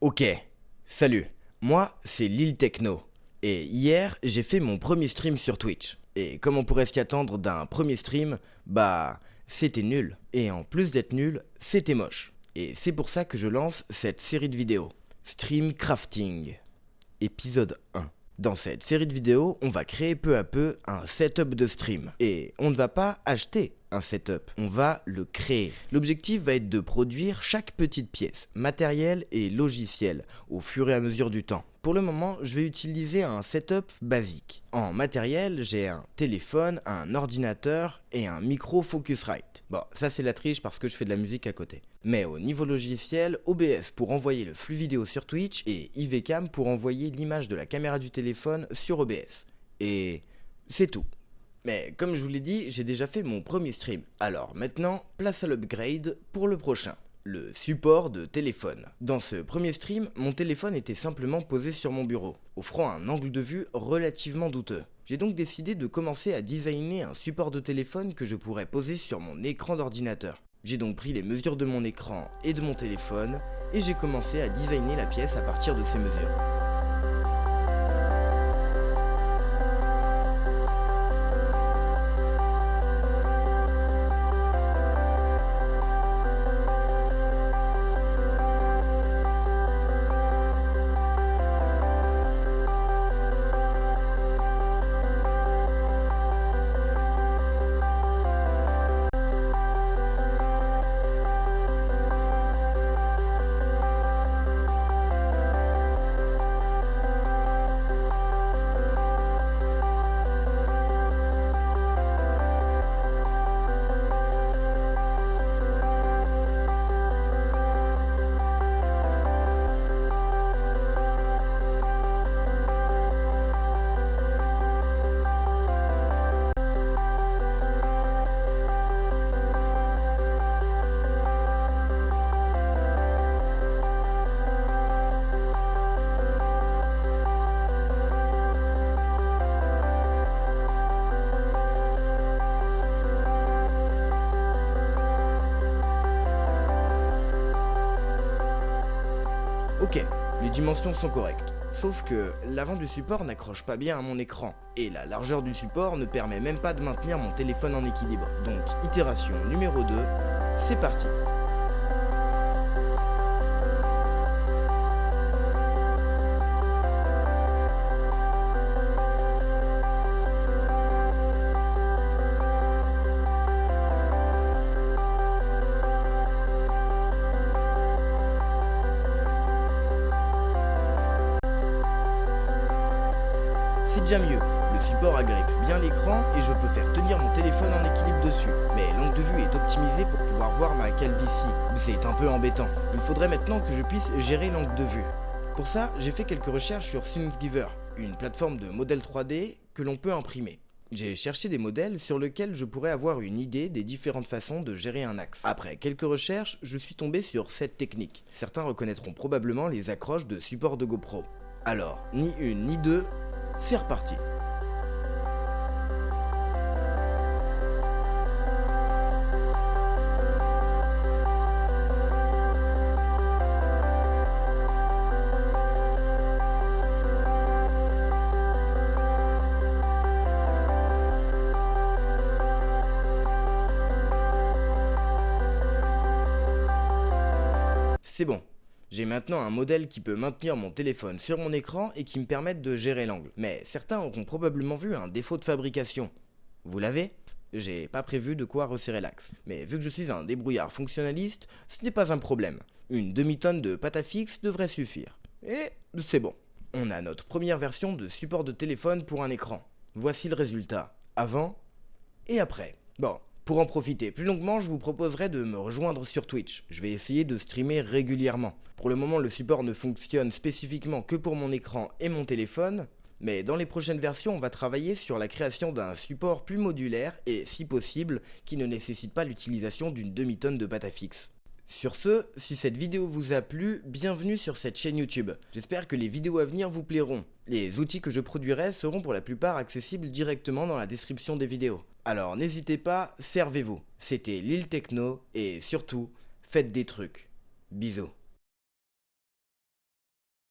Ok, salut, moi c'est Lil Techno, et hier j'ai fait mon premier stream sur Twitch. Et comme on pourrait s'y attendre d'un premier stream, c'était nul. Et en plus d'être nul, c'était moche. Et c'est pour ça que je lance cette série de vidéos. Stream Crafting, épisode 1. Dans cette série de vidéos, on va créer peu à peu un setup de stream. Et on ne va pas acheter un setup, on va le créer. L'objectif va être de produire chaque petite pièce, matériel et logiciel, au fur et à mesure du temps. Pour le moment, je vais utiliser un setup basique. En matériel, j'ai un téléphone, un ordinateur et un micro Focusrite. Bon, ça c'est la triche parce que je fais de la musique à côté. Mais au niveau logiciel, OBS pour envoyer le flux vidéo sur Twitch et IVCam pour envoyer l'image de la caméra du téléphone sur OBS. Et c'est tout. Mais comme je vous l'ai dit, j'ai déjà fait mon premier stream. Alors maintenant, place à l'upgrade pour le prochain. Le support de téléphone. Dans ce premier stream, mon téléphone était simplement posé sur mon bureau, offrant un angle de vue relativement douteux. J'ai donc décidé de commencer à designer un support de téléphone que je pourrais poser sur mon écran d'ordinateur. J'ai donc pris les mesures de mon écran et de mon téléphone, et j'ai commencé à designer la pièce à partir de ces mesures. Ok, les dimensions sont correctes. Sauf que l'avant du support n'accroche pas bien à mon écran, et la largeur du support ne permet même pas de maintenir mon téléphone en équilibre. Donc, itération numéro 2, c'est parti. C'est déjà mieux, le support agrippe bien l'écran et je peux faire tenir mon téléphone en équilibre dessus. Mais l'angle de vue est optimisé pour pouvoir voir ma calvitie. C'est un peu embêtant. Il faudrait maintenant que je puisse gérer l'angle de vue. Pour ça, j'ai fait quelques recherches sur Thingiver, une plateforme de modèles 3D que l'on peut imprimer. J'ai cherché des modèles sur lesquels je pourrais avoir une idée des différentes façons de gérer un axe. Après quelques recherches, je suis tombé sur cette technique. Certains reconnaîtront probablement les accroches de support de GoPro. Alors, ni une ni deux, c'est reparti. C'est bon. J'ai maintenant un modèle qui peut maintenir mon téléphone sur mon écran et qui me permette de gérer l'angle. Mais certains auront probablement vu un défaut de fabrication. Vous l'avez ? J'ai pas prévu de quoi resserrer l'axe. Mais vu que je suis un débrouillard fonctionnaliste, ce n'est pas un problème. Une demi-tonne de pâte à fixe devrait suffire. Et c'est bon. On a notre première version de support de téléphone pour un écran. Voici le résultat. Avant et après. Bon. Pour en profiter plus longuement, je vous proposerai de me rejoindre sur Twitch. Je vais essayer de streamer régulièrement. Pour le moment, le support ne fonctionne spécifiquement que pour mon écran et mon téléphone, mais dans les prochaines versions, on va travailler sur la création d'un support plus modulaire et, si possible, qui ne nécessite pas l'utilisation d'une demi-tonne de pâte à fixe. Sur ce, si cette vidéo vous a plu, bienvenue sur cette chaîne YouTube. J'espère que les vidéos à venir vous plairont. Les outils que je produirai seront pour la plupart accessibles directement dans la description des vidéos. Alors n'hésitez pas, servez-vous. C'était Lil Techno et surtout, faites des trucs. Bisous.